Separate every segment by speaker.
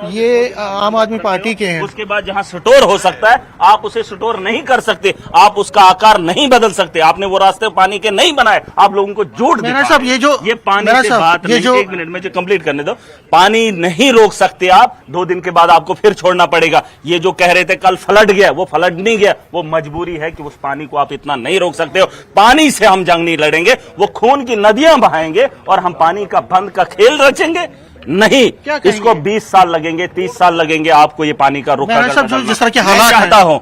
Speaker 1: ये आम आदमी पार्टी के हैं।
Speaker 2: उसके बाद जहां स्टोर हो सकता है आप उसे स्टोर नहीं कर सकते, आप उसका आकार नहीं बदल सकते। आपने वो रास्ते पानी के नहीं बनाए, आप लोगों को झूठ दिखाया।
Speaker 1: साहब ये
Speaker 2: पानी से बात नहीं, एक मिनट मुझे कंप्लीट करने दो। पानी नहीं रोक सकते आप, 2 दिन के बाद आपको फिर छोड़ना पड़ेगा। ये जो कह रहे थे कल फ्लड गया, वो फ्लड नहीं गया, वो मजबूरी है कि उस पानी को आप इतना नहीं रोक सकते हो। पानी से हम जंग नहीं लड़ेंगे, वो खून की नदियां बहाएंगे और हम पानी का बंद का खेल रचेंगे नहीं। इसको 20 साल लगेंगे, 30 साल लगेंगे आपको ये पानी का रुका।
Speaker 1: जिस तरह के हालात
Speaker 2: चाहता हूं,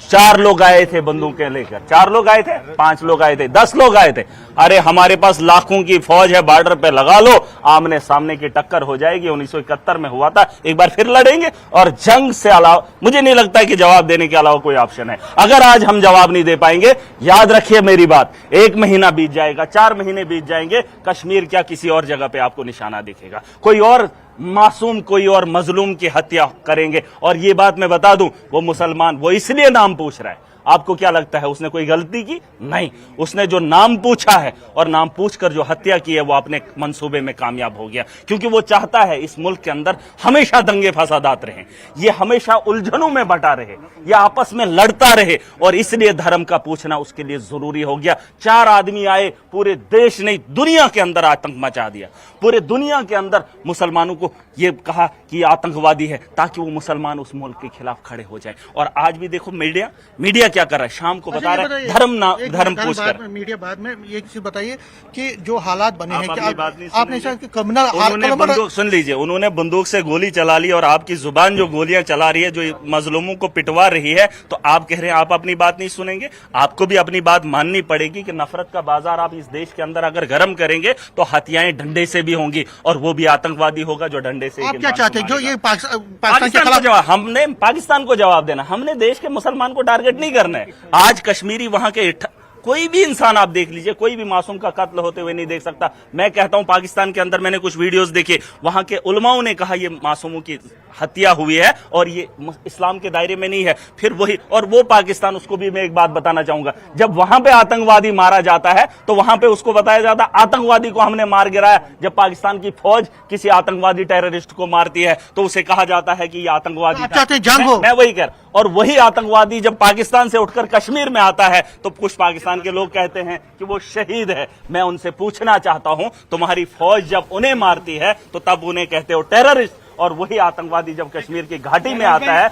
Speaker 2: 4 लोग आए थे बंदूकें लेकर, 4 लोग आए थे, 5 लोग आए थे, 10 लोग आए थे। अरे हमारे पास लाखों की फौज है, बॉर्डर पे लगा लो, आमने सामने की टक्कर हो जाएगी। 1971 में हुआ था, एक बार फिर लड़ेंगे। और जंग से अलावा मुझे नहीं लगता कि जवाब देने के अलावा कोई ऑप्शन है। अगर आज हम जवाब नहीं दे पाएंगे, याद रखिए मेरी बात, 1 महीना बीत जाएगा, 4 महीने बीत जाएंगे, कश्मीर क्या किसी और जगह पे आपको निशाना दिखेगा, कोई और मासूम, कोई और मजलूम की हत्या करेंगे। और ये बात मैं बता दूं, वो मुसलमान, वो इसलिए नाम पूछ रहा है। आपको क्या लगता है उसने कोई गलती की? नहीं, उसने जो नाम पूछा है और नाम पूछकर जो हत्या की है, वो अपने मंसूबे में कामयाब हो गया। क्योंकि वो चाहता है इस मुल्क के अंदर हमेशा दंगे फसादात रहें, ये हमेशा उलझनों में बटा रहे, ये आपस में लड़ता रहे। और इसलिए धर्म का पूछना उसके लिए जरूरी हो गया। 4 आदमी आए, पूरे देश नहीं दुनिया के अंदर आतंक मचा दिया। पूरे दुनिया के अंदर मुसलमानों को ये कहा कि आतंकवादी है, ताकि वो मुसलमान उस मुल्क के खिलाफ खड़े हो जाए। और आज भी देखो मीडिया क्या कर रहा है, शाम को बता रहा है धर्म पूछकर।
Speaker 1: मीडिया बाद में ये चीज बताइए कि जो हालात बने हैं,
Speaker 2: आपने सुन लीजिए, उन्होंने बंदूक से गोली चला ली और आपकी जुबान जो गोलियां चला रही है, जो मजलूमों को पिटवा रही है, तो आप कह रहे हैं आप अपनी बात नहीं सुनेंगे। आपको भी अपनी बात माननी पड़ेगी कि नफरत का बाजार आप इस देश के अंदर अगर गर्म करेंगे तो हत्याएं डंडे से भी होंगी, और वो भी आतंकवादी होगा जो डंडे से।
Speaker 1: आप क्या चाहते हैं जो ये
Speaker 2: पाकिस्तान को जवाब, हमने पाकिस्तान को जवाब देना, हमने देश के मुसलमान को टारगेट नहीं करना है। आज कश्मीरी वहां के कोई भी इंसान आप देख लीजिए, कोई भी मासूम का कत्ल होते हुए नहीं देख सकता। मैं कहता हूं पाकिस्तान के अंदर मैंने कुछ वीडियोस देखे, वहां के उलमाओं ने कहा ये मासूमों की हत्या हुई है और ये इस्लाम के दायरे में नहीं है। फिर वही, और वो पाकिस्तान, उसको भी मैं एक बात बताना चाहूंगा, जब वहां पे आतंकवादी मारा जाता है तो वहां पे उसको बताया जाता है आतंकवादी को हमने मार गिराया। जब पाकिस्तान की फौज किसी आतंकवादी टेररिस्ट को मारती है तो उसे कहा जाता है कि ये आतंकवादी था। मैं वही कह, और वही आतंकवादी जब पाकिस्तान से उठकर कश्मीर में आता है तो कुछ पाकिस्तान के लोग कहते हैं कि वो शहीद है। मैं उनसे पूछना चाहता हूं, तुम्हारी फौज जब उन्हें मारती है तो तब उन्हें कहते हो टेररिस्ट, और वही आतंकवादी जब कश्मीर की घाटी में आता है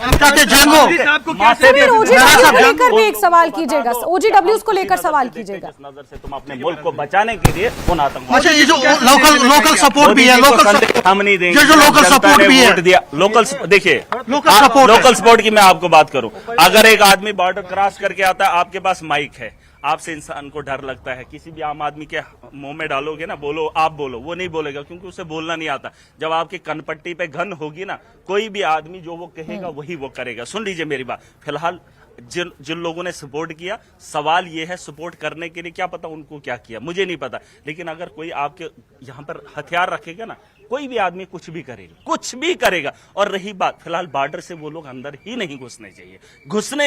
Speaker 3: एक सवाल कीजिएगा, OGWs को लेकर सवाल कीजिएगा।
Speaker 2: इस नजर से तुम अपने मुल्क को बचाने के लिए उन आतंकवादी,
Speaker 1: ये जो लोकल सपोर्ट भी है,
Speaker 2: हम नहीं देंगे।
Speaker 1: जो लोकल सपोर्ट भी है,
Speaker 2: दिया लोकल, देखिए लोकल सपोर्ट की मैं आपको बात करूं, अगर एक आदमी बॉर्डर क्रॉस करके आता है, आपके पास माइक है, आपसे इंसान को डर लगता है, किसी भी आम आदमी के मुंह में डालोगे ना, बोलो आप बोलो, वो नहीं बोलेगा क्योंकि उसे बोलना नहीं आता। जब आपकी कनपट्टी पे गन होगी ना, कोई भी आदमी जो वो कहेगा वही वो करेगा। सुन लीजिए मेरी बात, फिलहाल जिन लोगों ने सपोर्ट किया, सवाल ये है सपोर्ट करने के लिए क्या पता उनको क्या किया, मुझे नहीं पता, लेकिन अगर कोई आपके यहाँ पर हथियार रखेगा ना, कोई भी आदमी कुछ भी करेगा। और रही बात, फिलहाल बॉर्डर से वो लोग अंदर ही नहीं घुसने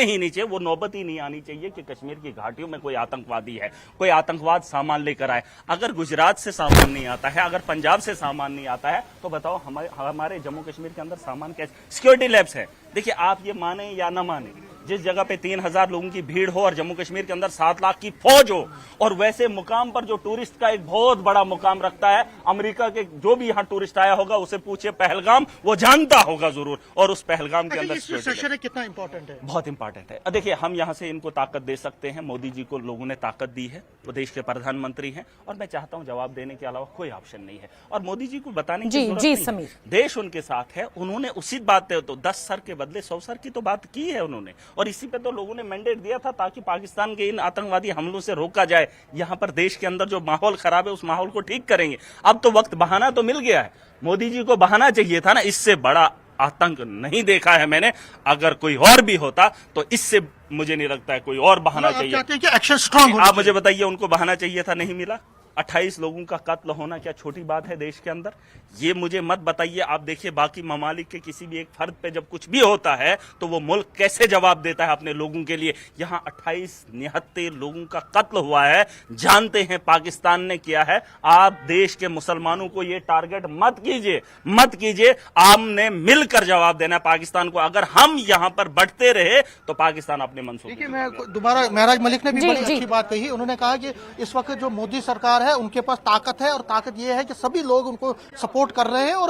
Speaker 2: ही नहीं चाहिए, वो नौबत ही नहीं आनी चाहिए कि कश्मीर की घाटियों में कोई आतंकवादी है, कोई आतंकवाद सामान लेकर आए। अगर गुजरात से सामान नहीं आता है, अगर पंजाब से सामान नहीं आता है, तो बताओ हमारे जम्मू कश्मीर के अंदर सामान कैसे? सिक्योरिटी लैब्स है। देखिए, आप ये माने या ना माने, जिस जगह पे 3000 लोगों की भीड़ हो और जम्मू कश्मीर के अंदर 7 लाख की फौज हो, और वैसे मुकाम पर जो टूरिस्ट का एक बहुत बड़ा मुकाम रखता है, अमेरिका के जो भी यहाँ टूरिस्ट आया होगा उसे पूछिए पहलगाम, वो जानता होगा जरूर। और उस पहलगाम के अंदर
Speaker 1: कितना इंपॉर्टेंट है?
Speaker 2: बहुत इंपॉर्टेंट है। देखिए, हम यहाँ से इनको ताकत दे सकते हैं, मोदी जी को लोगों ने ताकत दी है, वो देश के प्रधानमंत्री हैं, और मैं चाहता हूँ जवाब देने के अलावा कोई ऑप्शन नहीं है। और मोदी जी को बताने की जरूरत नहीं है, देश उनके साथ है। उन्होंने उसी बात तो 10 सर के बदले 100 सर की तो बात की है उन्होंने, और इसी पे तो लोगों ने मैंडेट दिया था ताकि पाकिस्तान के इन आतंकवादी हमलों से रोका जाए। यहाँ पर देश के अंदर जो माहौल खराब है, उस माहौल को ठीक करेंगे। अब तो वक्त, बहाना तो मिल गया है, मोदी जी को बहाना चाहिए था ना, इससे बड़ा आतंक नहीं देखा है मैंने। अगर कोई और भी होता तो इससे मुझे नहीं लगता है कोई और बहाना चाहिए।
Speaker 1: एक्शन स्ट्रांग,
Speaker 2: आप मुझे बताइए, उनको बहाना चाहिए था, नहीं मिला। 28 लोगों का कत्ल होना क्या छोटी बात है देश के अंदर? ये मुझे मत बताइए। आप देखिए बाकी ममालिक के किसी भी एक फर्द पे जब कुछ भी होता है तो वो मुल्क कैसे जवाब देता है अपने लोगों के लिए। यहाँ 28 निहत्ते लोगों का कत्ल हुआ है, जानते हैं पाकिस्तान ने किया है। आप देश के मुसलमानों को ये टारगेट मत कीजिए। आपने मिलकर जवाब देना है पाकिस्तान को। अगर हम यहाँ पर बढ़ते रहे तो पाकिस्तान अपने मंसूबे।
Speaker 1: देखिए, मैं दोबारा महराज मलिक ने भी
Speaker 3: जी,
Speaker 1: बड़ी
Speaker 3: जी।
Speaker 1: अच्छी बात कही। उन्होंने कहा कि इस वक्त जो मोदी सरकार है उनके पास ताकत है, और ताकत ये है कि सभी लोग उनको सपोर्ट कर रहे हैं और